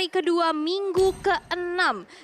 hari kedua minggu ke-6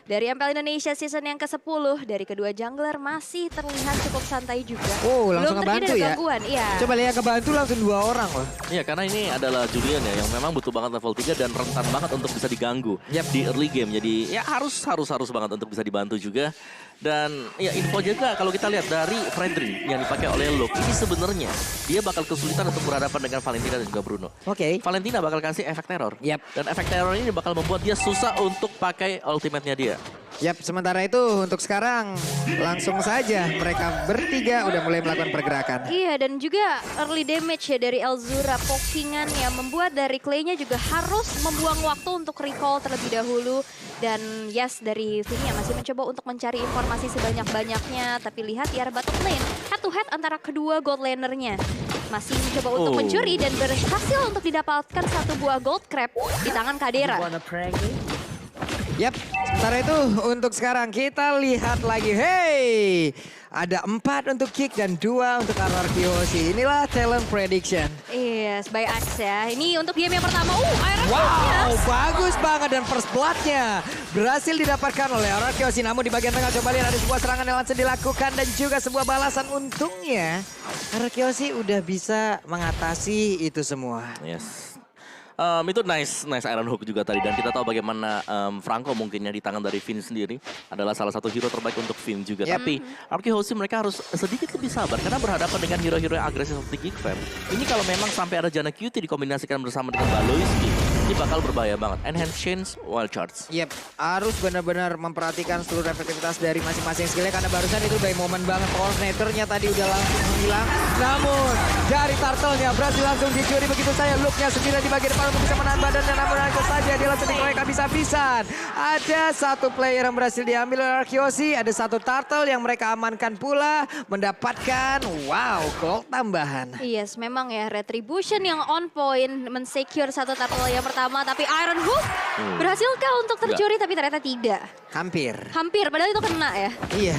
dari MPL Indonesia season yang ke-10. Dari kedua jungler masih terlihat cukup santai juga. Oh, langsung Belum ngebantu terjadi ya. gangguan, iya. Coba lihat ngebantu langsung 2 orang loh. Iya, karena ini adalah Julian ya yang memang butuh banget level 3 dan rentan banget untuk bisa diganggu di early game. Jadi ya harus banget untuk bisa dibantu juga. Dan ya info juga kalau kita lihat dari Fredrin yang dipakai oleh Luke, ini sebenarnya dia bakal kesulitan untuk berhadapan dengan Valentina dan juga Bruno. Oke. Valentina bakal kasih efek teror. Yap. Dan efek teror ini bakal membuat dia susah untuk pakai ultimate-nya dia. Yap, sementara itu untuk sekarang langsung saja mereka bertiga udah mulai melakukan pergerakan. Iya, dan juga early damage ya dari Elzura pokingan yang membuat dari Clay-nya juga harus membuang waktu untuk recall terlebih dahulu. Dan yes, dari Vinia masih mencoba untuk mencari informasi sebanyak-banyaknya. Tapi lihat di arah bottom lane, head to head antara kedua gold laner-nya. Masih mencoba untuk mencuri dan berhasil untuk didapatkan satu buah gold crab di tangan Kadera. Yap, sementara itu untuk sekarang kita lihat lagi. Hey, ada 4 untuk Kick dan 2 untuk RRQoC. Inilah talent prediction. Yes, by Axe ya. Ini untuk game yang pertama. Iron Wow, Fist. bagus banget dan first blood-nya berhasil didapatkan oleh RRQoC. Namun di bagian tengah coba lihat ada sebuah serangan yang langsung dilakukan dan juga sebuah balasan. Untungnya RRQoC udah bisa mengatasi itu semua. Yes. Itu nice Iron Hook juga tadi. Dan kita tahu bagaimana Franco mungkinnya di tangan dari Finn sendiri adalah salah satu hero terbaik untuk Finn juga. Yep. Tapi RRQoC mereka harus sedikit lebih sabar karena berhadapan dengan hero-hero yang agresif seperti Geekfam. Ini kalau memang sampai ada Janna QT dikombinasikan bersama dengan Baloyski, ini bakal berbahaya banget. Enhance Chains, Wild Charge. Yep, harus benar-benar memperhatikan seluruh efektivitas dari masing-masing skillnya karena barusan itu by moment banget. Coordinatornya tadi udah langsung menghilang. Namun dari turtle-nya berhasil langsung dicuri begitu saja. Look-nya sendiri di bagian depan untuk bisa menahan badannya. Namun langsung saja dia langsung dikeroyok habis-habisan. Ada satu player yang berhasil diambil oleh RRQoC. Ada satu turtle yang mereka amankan pula. Mendapatkan gold tambahan. Yes, memang ya Retribution yang on point mensecure satu turtle yang pertama. Tapi Iron Hook berhasilkah untuk tercuri? Tapi ternyata tidak. Hampir. Hampir, padahal itu kena ya. Iya,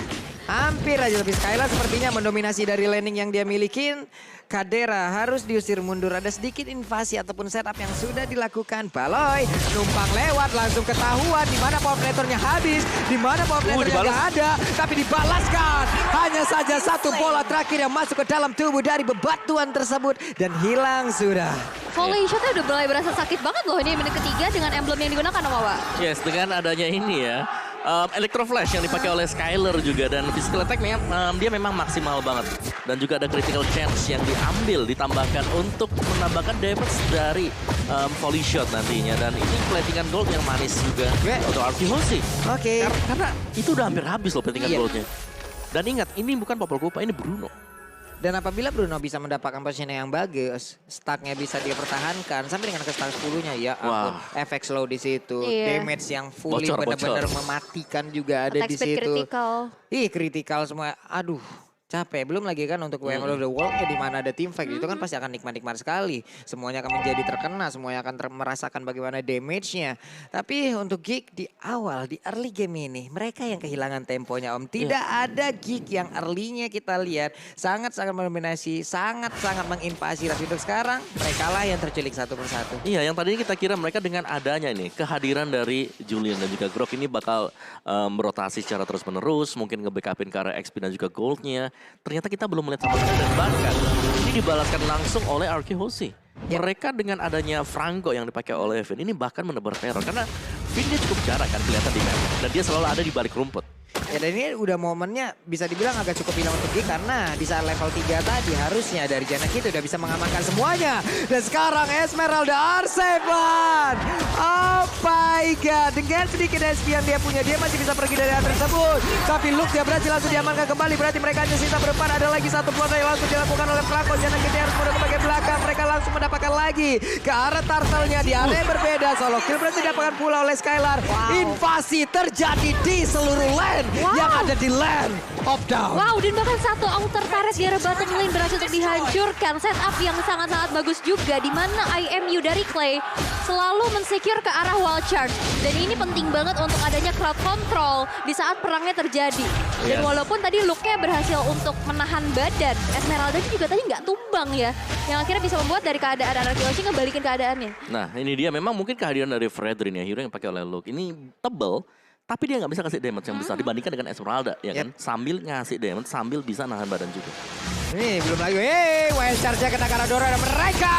hampir aja. Tapi Skylar sepertinya mendominasi dari landing yang dia milikin. Kadera harus diusir mundur. Ada sedikit invasi ataupun setup yang sudah dilakukan. Baloy numpang lewat langsung ketahuan di mana power platernya habis, di mana power platernya nggak ada, tapi dibalaskan. Hanya saja satu bola terakhir yang masuk ke dalam tubuh dari bebatuan tersebut dan hilang sudah. Volley shotnya udah mulai berasa sakit banget loh ini menit ketiga dengan emblem yang digunakan Wawa. Yes, dengan adanya ini ya. Electro Flash yang dipakai oleh Skylar juga dan physical attack dia memang maksimal banget. Dan juga ada critical chance yang diambil, ditambahkan untuk menambahkan damage dari volley shot nantinya. Dan ini platingan gold yang manis juga untuk RRQoC. Oke. Karena itu udah hampir habis loh platingan goldnya. Dan ingat, ini bukan Popol Kupa, ini Bruno. Dan apabila Bruno bisa mendapatkan position yang bagus, stacknya bisa dia pertahankan sampai dengan ke stack 10-nya ya ampun, efek slow di situ, damage yang fully benar-benar mematikan juga ada Attack di speed situ. critical. Ih, kritikal semua. Aduh. Capek, belum lagi kan untuk WM of the World di mana ada team fight itu kan pasti akan nikmat-nikmat sekali. Semuanya akan menjadi terkena, semuanya akan merasakan bagaimana damage-nya. Tapi untuk Geek di awal, di early game ini, mereka yang kehilangan temponya Om. Tidak ada Geek yang early-nya kita lihat sangat-sangat mendominasi, sangat-sangat menginvasi. Tapi untuk sekarang, mereka lah yang terculik satu persatu. Iya, yang tadinya kita kira mereka dengan adanya nih, kehadiran dari Julian dan juga Grok ini bakal merotasi secara terus-menerus, mungkin nge-backupin ke arah XP dan juga gold-nya. Ternyata kita belum melihat sama sekali dan bahkan ini dibalaskan langsung oleh RRQoC. Mereka dengan adanya Franco yang dipakai oleh Finn ini bahkan menebar teror karena Finn dia cukup jarang kan kelihatan di map dan dia selalu ada di balik rumput. Ya dan ini udah momennya bisa dibilang agak cukup hilang untuk Geek karena di saat level 3 tadi harusnya dari Janna QT udah bisa mengamankan semuanya. Dan sekarang Esmeralda R7. Oh my god, dengan sedikit SP yang dia punya dia masih bisa pergi dari area tersebut. Tapi Luke dia berhasil langsung diamankan kembali, berarti mereka hanya sisa berempat. Ada lagi satu peluru yang langsung dilakukan oleh Franco. Janna QT harus mundur ke bagian belakang, mereka langsung mendapatkan lagi ke arah turtle-nya di area yang berbeda. Solo kill berhasil didapatkan pula oleh Skylar. Invasi terjadi di seluruh lane. Yang ada di land of down. Wow, dan bahkan satu outer turret di arah bottom lane berhasil untuk dihancurkan. Setup yang sangat-sangat bagus juga di mana IMU dari Clay selalu mensecure ke arah wall charge. Dan ini penting banget untuk adanya crowd control di saat perangnya terjadi. Dan Yes. walaupun tadi Luke-nya berhasil untuk menahan badan, Esmeralda juga tadi nggak tumbang ya. Yang akhirnya bisa membuat dari keadaan Anarchy Oshi ngebalikin keadaannya. Nah ini dia memang mungkin kehadiran dari Fredrin ya, hero yang pakai oleh Luke. Ini tebel, tapi dia nggak bisa kasih damage yang besar dibandingkan dengan Esmeralda ya kan. Sambil ngasih damage, sambil bisa nahan badan juga. Ini belum lagi. Wild Charge-nya kena Karadora dan mereka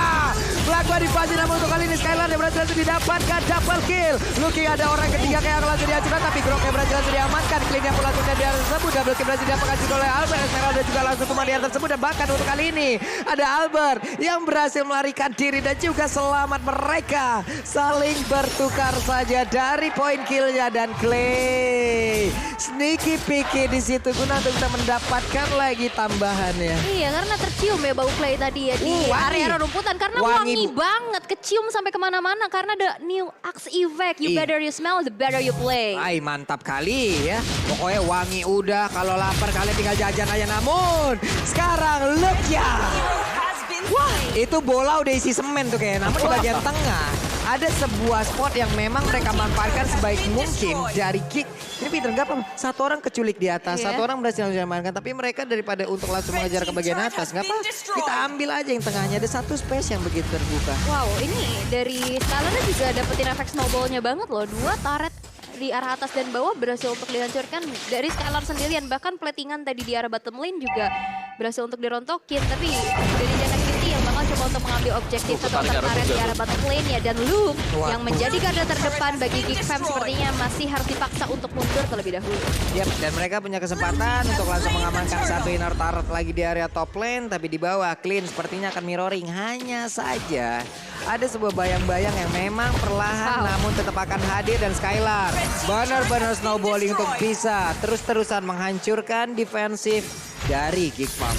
melakukan invasi, namun untuk kali ini Skylar yang berhasil didapatkan double kill. Looking ada orang ketiga kayak langsung dihancurkan, tapi Grok yang berhasil diamankan. Clean yang pun langsung di area tersebut. Double kill berhasil didapatkan juga oleh Albert. Esmeralda juga langsung tumbang di area tersebut. Dan bahkan untuk kali ini ada Albert yang berhasil melarikan diri dan juga selamat. Mereka saling bertukar saja dari poin killnya dan Clay. Sneaky picky di situ guna untuk bisa mendapatkan lagi tambahannya. Iya, karena tercium ya bau Clay tadi ya di wangi. area rumputan. Karena Wangi, wangi Bu. banget, kecium sampai kemana-mana. Karena ada new Axe Evac. You better you smell, the better you play. Ay, mantap kali ya. Pokoknya wangi udah, kalau lapar kalian tinggal jajan aja. Namun sekarang look ya. Wah, itu bola udah isi semen tuh kayaknya. Namun di bagian tengah ada sebuah spot yang memang mereka manfaatkan sebaik mungkin dari kick. Ini Peter nggak apa, satu orang keculik di atas, Iya. satu orang berhasil diamankan. Tapi mereka daripada untuk langsung mengejar ke bagian atas, nggak apa, kita ambil aja yang tengahnya. Ada satu space yang begitu terbuka. Wow, ini dari Skylarnya juga dapetin efek snowballnya banget loh. 2 turret di arah atas dan bawah berhasil untuk dihancurkan dari Skylar sendirian. Bahkan platingan tadi di arah bottom lane juga berhasil untuk dirontokin. Tapi dari Janek Kitty yang bakal coba untuk mengambil objektif satu tarik turret di arah bottom lane ya. Dan Luke Wah. yang menjadi garda terdepan bagi Geek Fam sepertinya masih harus dipaksa untuk mundur terlebih dahulu. Yap, dan mereka punya kesempatan untuk langsung mengamankan satu inner turret lagi di area top lane. Tapi di bawah Clean sepertinya akan mirroring. Hanya saja ada sebuah bayang-bayang yang memang perlahan namun tetap akan hadir. Dan Skylar benar-benar snowballing untuk bisa terus-terusan menghancurkan defensif dari Geek Fam.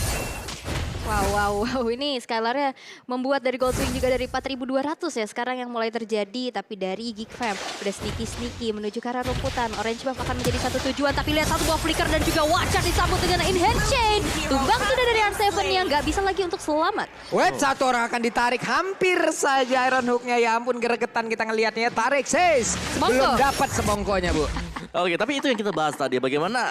Wow. Ini Skylarnya membuat dari Goldwing juga dari 4.200 ya sekarang yang mulai terjadi. Tapi dari Geek Fam udah sneaky menuju ke arah rumputan. Orange Buff akan menjadi satu tujuan. Tapi lihat satu buah flicker dan juga Watcher disambut dengan Enhance Chain. Tumbang sudah dari R7 yang nggak bisa lagi untuk selamat. Wait, satu orang akan ditarik. Hampir saja Iron Hook-nya. Ya ampun, gregetan kita ngelihatnya. Tarik, sis. Semongko. Belum dapat semongkonya, Bu. Oke, tapi itu yang kita bahas tadi. Bagaimana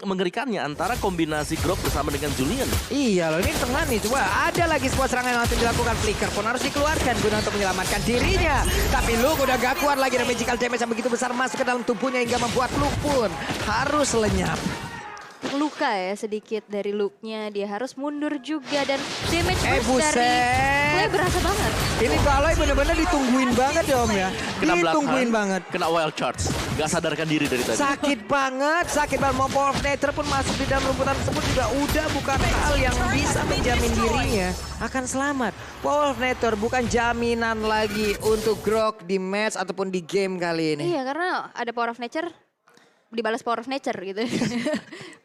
mengerikannya antara kombinasi Grok bersama dengan Julian. Iya loh, ini tengah nih. Coba ada lagi sebuah serangan yang langsung dilakukan. Flicker pun harus dikeluarkan guna untuk menyelamatkan dirinya. Tapi Luke udah gak kuat lagi. Dan magical damage yang begitu besar masuk ke dalam tubuhnya hingga membuat Luke pun harus lenyap. Luka ya sedikit dari Luke-nya. Dia harus mundur juga dan damage burst buset. dari Clay berasa banget. Ini Kaloy bener-bener ditungguin banget ya Om ya. Kena Ditungguin belakang, banget. Kena wild charge. Gak sadarkan diri dari tadi. Sakit banget. Mau Power of Nature pun masuk di dalam rumputan tersebut juga udah bukan hal yang bisa menjamin dirinya akan selamat. Power of Nature bukan jaminan lagi untuk Grok di match ataupun di game kali ini. Iya karena ada Power of Nature dibalas Power of Nature gitu.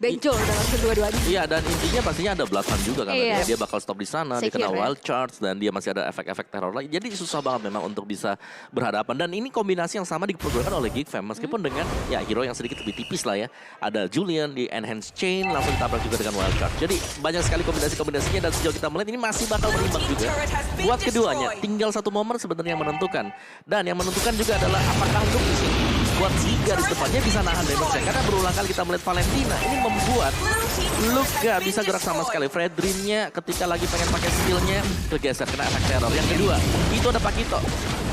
Bencol udah langsung dua-duanya. Iya, dan intinya pastinya ada Bloodhound juga kan. Iya. Dia bakal stop di sana, dia Secure, kena ya. wild charge dan dia masih ada efek-efek teror lagi. Jadi susah banget memang untuk bisa berhadapan. Dan ini kombinasi yang sama dipergunakan oleh Geek Fam. Meskipun dengan ya hero yang sedikit lebih tipis lah ya. Ada Julian di Enhance Chain, langsung ditabrak juga dengan wild charge. Jadi banyak sekali kombinasi-kombinasinya dan sejauh kita melihat ini masih bakal berimbang juga. Buat keduanya, tinggal satu momen sebenarnya yang menentukan. Dan yang menentukan juga adalah apakah Luke di sini buat Ziga di depannya bisa nahan damage-nya. Karena berulang kali kita melihat Valentina ini membuat Luke gak bisa gerak sama sekali. Fredrin-nya ketika lagi pengen pakai skillnya kegeser kena efek teror. Yang kedua, itu ada Pakito.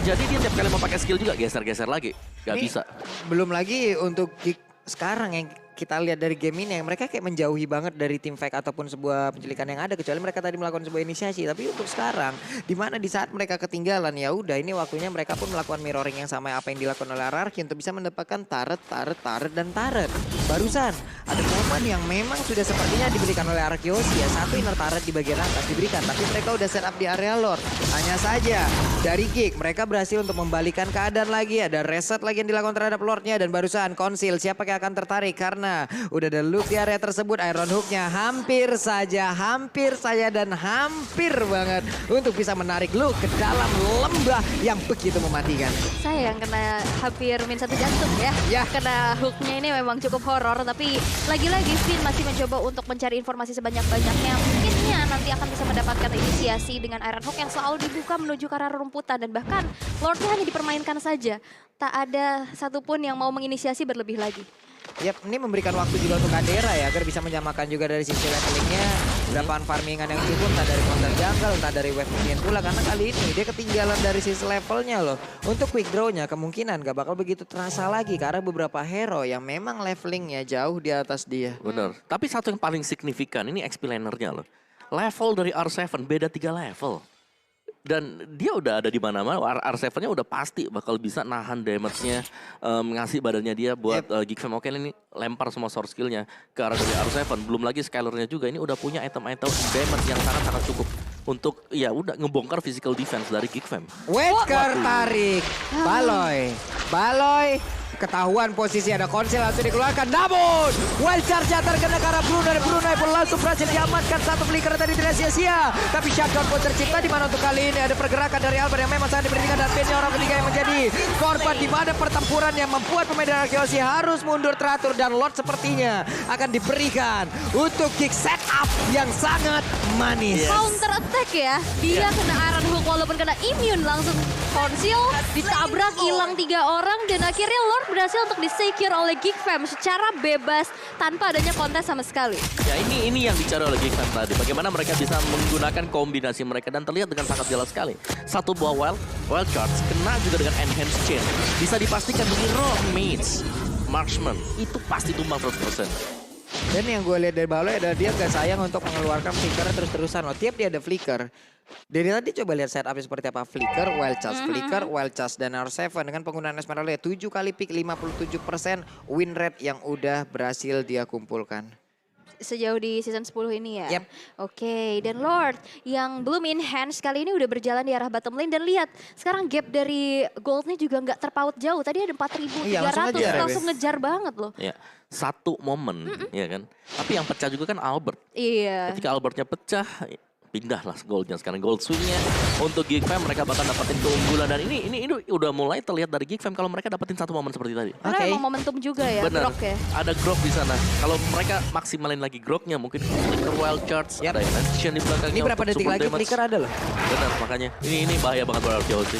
Jadi dia tiap kali mau pakai skill juga geser-geser lagi. Gak Ini bisa. Belum lagi untuk Geek sekarang yang kita lihat dari game ini yang mereka kayak menjauhi banget dari tim fight ataupun sebuah penculikan yang ada, kecuali mereka tadi melakukan sebuah inisiasi. Tapi untuk sekarang di mana di saat mereka ketinggalan, ya udah ini waktunya mereka pun melakukan mirroring yang sama apa yang dilakukan oleh Ararki untuk bisa mendapatkan turret dan turret. Barusan ada momen yang memang sudah sepertinya diberikan oleh Arkeosi ya, satu inner turret di bagian atas diberikan, tapi mereka udah set up di area lore. Hanya saja dari Geek mereka berhasil untuk membalikan keadaan lagi, ada reset lagi yang dilakukan terhadap lordnya dan barusan konsil siapa yang akan tertarik karena udah ada Luke di area tersebut. Iron Hook-nya hampir saja dan hampir banget untuk bisa menarik Luke ke dalam lembah yang begitu mematikan. Saya yang kena hampir min 1 jantung ya. Ya. Kena hooknya ini memang cukup horor. Tapi lagi-lagi Finn masih mencoba untuk mencari informasi sebanyak-banyaknya. Mungkin sepertinya nanti akan bisa mendapatkan inisiasi dengan Iron Hook yang selalu dibuka menuju ke arah rumputan. Dan bahkan Lordnya hanya dipermainkan saja. Tak ada satupun yang mau menginisiasi berlebih lagi. Yap, ini memberikan waktu juga untuk Kadera ya, agar bisa menyamakan juga dari sisi levelingnya. Berapaan farmingan yang cukup, entah dari counter jungle, entah dari wave minion pula. Karena kali ini dia ketinggalan dari sisi levelnya loh. Untuk quick draw-nya kemungkinan gak bakal begitu terasa lagi. Karena beberapa hero yang memang levelingnya jauh di atas dia. Bener. Tapi satu yang paling signifikan, ini XP lanernya loh. Level dari R7 beda 3 level. Dan dia udah ada di mana-mana. R7-nya udah pasti bakal bisa nahan damage-nya, ngasih badannya dia buat Geekfam. Oke, ini lempar semua source skill-nya ke arah dari R7. Belum lagi Skyler-nya juga ini udah punya item-item damage yang sangat-sangat cukup untuk ya udah ngebongkar physical defense dari Geekfam. Wesker tarik, Baloy. Ketahuan posisi ada konsel langsung dikeluarkan. Namun wild charge terkena ke arah Brunei pun langsung berhasil diamankan. Satu flicker tadi tidak sia-sia. Tapi shutdown pun tercipta di mana untuk kali ini ada pergerakan dari Albert yang memang sangat diperhatikan. Dan Penny orang ketiga yang menjadi korban di mana pertempuran yang membuat pemain dari Arkeosi harus mundur teratur. Dan Lord sepertinya akan diberikan untuk kick setup yang sangat manis. Counter attack ya. Dia kena Iron Hook walaupun kena immune langsung konsil, ditabrak hilang 3 orang dan akhirnya Lord berhasil untuk disecure oleh Geekfam secara bebas tanpa adanya kontes sama sekali. Ya ini yang dicari oleh Geekfam tadi. Bagaimana mereka bisa menggunakan kombinasi mereka dan terlihat dengan sangat jelas sekali. Satu buah wild charge kena juga dengan enhanced chain. Bisa dipastikan hero mates, marksman itu pasti tumbang 100%. Dan yang gue lihat dari Baloy adalah dia gak sayang untuk mengeluarkan flicker terus-terusan loh. Tiap dia ada flicker. Dari tadi coba lihat setupnya seperti apa. Flicker, wild charge, dan R7 dengan penggunaan Esmeralda 7 kali pick 57% win rate yang udah berhasil dia kumpulkan. Sejauh di season 10 ini ya. Yep. Oke, dan Lord yang belum enhance kali ini udah berjalan di arah bottom lane dan lihat sekarang gap dari goldnya juga nggak terpaut jauh. Tadi ada 4.300 langsung ngejar banget loh. Ya, satu momen ya kan. Tapi yang pecah juga kan Albert. Iya. Ketika Albertnya pecah, pindahlah goldnya. Sekarang gold swingnya untuk Geekfam mereka bakal dapetin keunggulan dan ini udah mulai terlihat dari Geekfam kalau mereka dapetin satu momen seperti tadi. Karena emang momentum juga ya. Bener. Grok ya. Ada grok di sana. Kalau mereka maksimalin lagi groknya mungkin flicker wild charge, ada enhanced di belakangnya. Ini berapa detik lagi flicker ada loh. Benar, makanya ini bahaya banget buat Arkeosi.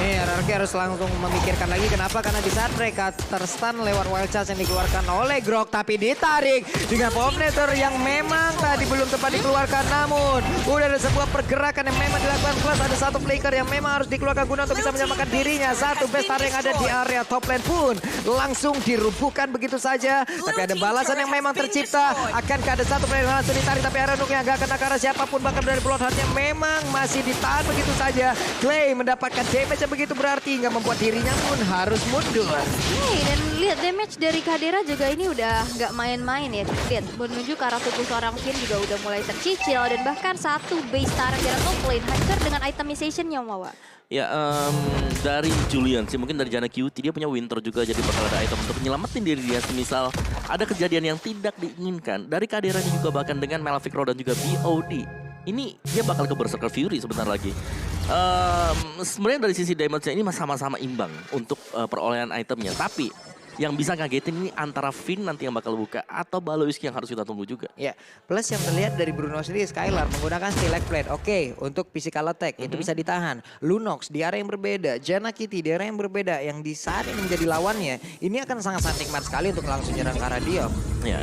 Nih RRQ harus langsung memikirkan lagi kenapa, karena di saat mereka terstun lewat wild charge yang dikeluarkan oleh Grok tapi ditarik dengan Pomnator yang memang tadi belum tepat dikeluarkan, namun udah ada sebuah pergerakan yang memang dilakukan plus ada satu flicker yang memang harus dikeluarkan guna untuk bisa menyelamatkan dirinya. Satu best yang ada di area top lane pun langsung dirubuhkan begitu saja, tapi ada balasan yang memang tercipta. Akankah ada satu player yang langsung ditarik tapi Iron Hook yang gak kena ke arah siapapun, bahkan dari Bloodheart-nya memang masih ditahan begitu saja. Clay mendapatkan damage yang begitu berarti hingga membuat dirinya pun harus mundur. Dan lihat damage dari Kadera juga ini udah nggak main-main ya. Lihat menuju ke arah tubuh seorang Finn juga udah mulai tercicil dan bahkan satu base Tara di arah top lane hancur dengan itemization-nya Wawa. Ya dari Julian sih, mungkin dari Jana QT dia punya Winter juga, jadi bakal ada item untuk nyelamatin diri dia semisal ada kejadian yang tidak diinginkan. Dari Kaderanya juga bahkan dengan Malefic Road dan juga BOD. Ini dia bakal ke Berserker Fury sebentar lagi. Sebenarnya dari sisi damage-nya ini sama-sama imbang untuk perolehan itemnya. Tapi yang bisa ngagetin ini antara Finn nanti yang bakal buka atau Baloiski yang harus kita tunggu juga. Ya, plus yang terlihat dari Bruno sendiri, Skylar menggunakan Select Blade. Oke, untuk physical attack itu bisa ditahan. Lunox di area yang berbeda, Janna Kitty di area yang berbeda, yang di saat ini menjadi lawannya, ini akan sangat-sangat nikmat sekali untuk langsung nyerang ke arah Diop. Ya,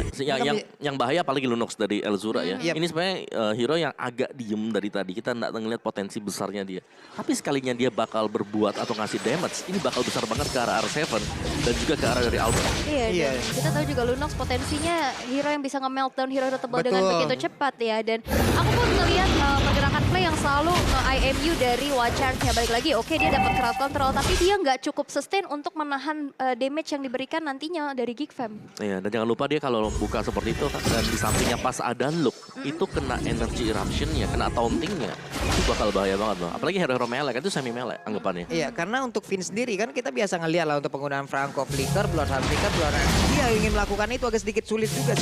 yang bahaya apalagi Lunox dari Elzura ya. Ini sebenarnya hero yang agak diem dari tadi. Kita nggak ngeliat potensi besarnya dia. Tapi sekalinya dia bakal berbuat atau ngasih damage, ini bakal besar banget ke arah R7 dan juga ke arah dari Albert. Iya. Kita tahu juga Lunox potensinya hero yang bisa nge-meltdown hero tebal dengan begitu cepat ya. Dan aku pun ngelihat pergerakan play yang selalu nge-IMU dari Watchard-nya. Balik lagi, oke dia dapat crowd control, tapi dia nggak cukup sustain untuk menahan damage yang diberikan nantinya dari Geekfam. Iya, dan jangan lupa dia kalau buka seperti itu kan, dan di sampingnya pas ada look, itu kena energy eruption-nya, kena taunting-nya. Itu bakal bahaya banget loh. Apalagi hero-hero melee, kan itu semi melee anggapannya. Iya, karena untuk Finn sendiri kan kita biasa ngeliat lah untuk penggunaan Franco Flicker, Bloodhound Flicker, dia ingin melakukan itu agak sedikit sulit juga.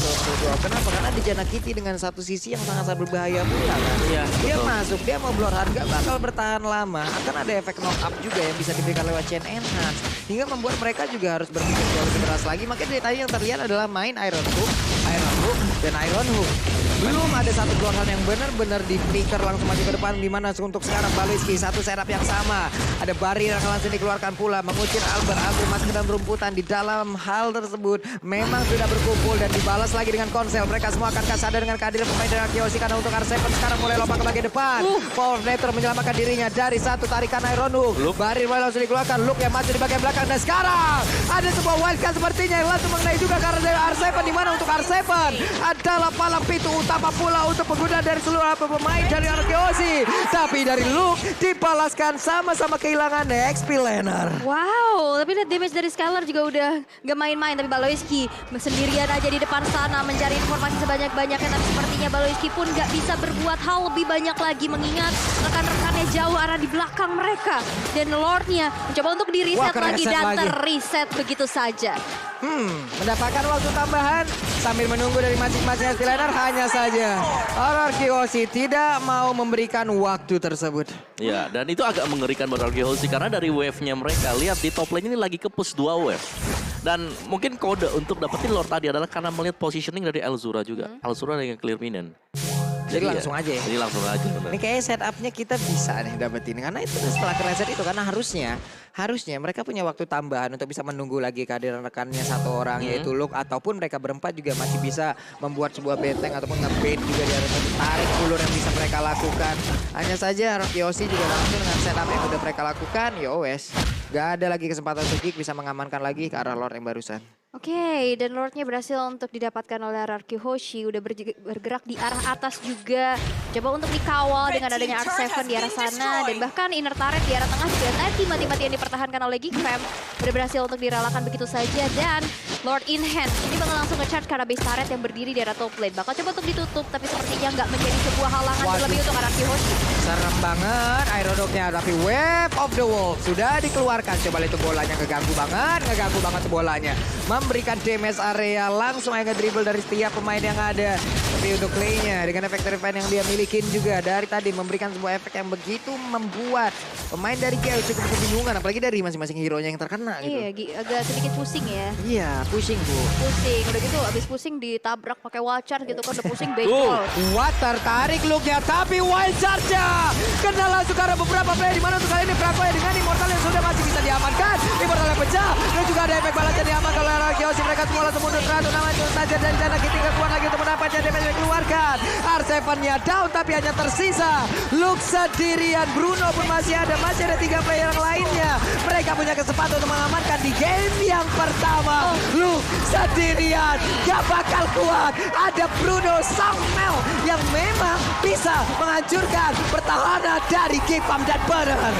Kenapa? Karena di Janna Kitty dengan satu sisi yang sangat-sangat berbahaya pula kan. Iya, dia betul. masuk, dia mau Bloodhound gak bakal bertahan lama. Akan ada efek knock up juga yang bisa diberikan lewat chain enhance. Hingga membuat mereka juga harus berpikir jauh lebih keras lagi. Makanya dari tadi yang terlihat adalah main Iron Hook, dan Iron Hook. Belum ada satu keluaran yang benar-benar di flicker langsung maju ke depan. Dimana untuk sekarang Baloiski satu setup yang sama. Ada Barry yang langsung dikeluarkan pula. Mengusir Albert masuk ke dalam rumputan. Di dalam hal tersebut memang sudah berkumpul dan dibalas lagi dengan konsel. Mereka semua akan sadar dengan kehadiran pemain dari Arkeosi karena untuk R7 sekarang mulai lompat ke bagian depan. Power Detonator menyelamatkan dirinya dari satu tarikan Iron Hook. Barry mulai langsung dikeluarkan. Luke yang masih di bagian belakang dan sekarang ada sebuah wildcard sepertinya yang langsung mengenai juga karena dari R7 di mana untuk R7 adalah palang pintu utama pula untuk pengguna dari seluruh pemain dari Arkeosi. Tapi dari Luke dibalaskan sama-sama kehilangan XP laner. Wow, tapi lihat damage dari Skylar juga udah gak main-main. Tapi Baloiski sendirian aja di depan sana mencari informasi sebanyak-banyaknya. Tapi sepertinya Baloiski pun gak bisa berbuat hal lebih banyak lagi. Mengingat rekan-rekannya jauh arah di belakang mereka. Dan Lordnya mencoba untuk di-reset lagi dan ter-reset begitu saja. Mendapatkan waktu tambahan sambil menunggu dari masing-masing XP laner. Hanya saja Arkeosi tidak mau memberikan waktu tersebut. Ya, dan itu agak mengerikan buat Arkeosi karena dari wave-nya mereka, lihat di top lane ini lagi ke-push 2 wave. Dan mungkin kode untuk dapetin Lord tadi adalah karena melihat positioning dari Elzura juga. Elzura dengan clear minion. Jadi langsung aja ya? Jadi langsung aja. Bener. Ini kayaknya setupnya kita bisa nih dapetin. Karena itu setelah reset itu. Karena harusnya mereka punya waktu tambahan untuk bisa menunggu lagi kehadiran rekannya satu orang yaitu Luke. Ataupun mereka berempat juga masih bisa membuat sebuah benteng ataupun nge-bait juga di area satu. Tarik ulur yang bisa mereka lakukan. Hanya saja Arkeosi juga langsung dengan setup yang udah mereka lakukan. Ya wes, gak ada lagi kesempatan untuk Geek bisa mengamankan lagi ke arah Lord yang barusan. Oke, dan Lordnya berhasil untuk didapatkan oleh Arkeosi. Udah bergerak di arah atas juga. Coba untuk dikawal dengan adanya R7 di arah sana. Dan bahkan inner turret di arah tengah juga tadi mati-mati yang dipertahankan oleh Geekfam. Udah berhasil untuk direlakan begitu saja. Dan Lord in hand ini bakal langsung nge-charge karena base turret yang berdiri di arah top lane. Bakal coba untuk ditutup, tapi sepertinya nggak menjadi sebuah halangan terlebih untuk Arkeosi. Serem banget Iron Hook-nya, tapi Wave of the Wolf sudah dikeluarkan. Coba itu bolanya ngeganggu banget bolanya. Memberikan damage area langsung aja dribble dari setiap pemain yang ada. Tapi untuk Clay-nya dengan efek terrifying yang dia milikin juga dari tadi memberikan sebuah efek yang begitu membuat pemain dari KO cukup kebingungan. Apalagi dari masing-masing hero-nya yang terkena gitu. Iya, agak sedikit pusing ya. Iya, pusing Bu. Pusing, udah gitu abis pusing ditabrak pakai wild charge gitu kan udah pusing baseball. Kuat tertarik Luke-nya tapi wild charge-nya kena langsung karena beberapa player di mana untuk kali ini Prakoya dengan Immortal yang sudah masih bisa diamankan. Immortal yang pecah dan juga ada efek balas yang diamankan oleh Arkeosi. Mereka semua langsung mundur teratur namanya saja dari sana ketika keluar lagi untuk mendapatkan damage yang dikeluarkan. R7-nya down tapi hanya tersisa Luke sendirian. Bruno pun masih ada 3 player yang lainnya. Mereka punya kesempatan untuk mengamankan di game yang pertama. Luke sendirian gak bakal kuat. Ada Bruno Samuel yang memang bisa menghancurkan pertahanan dari Geekfam dan Banner.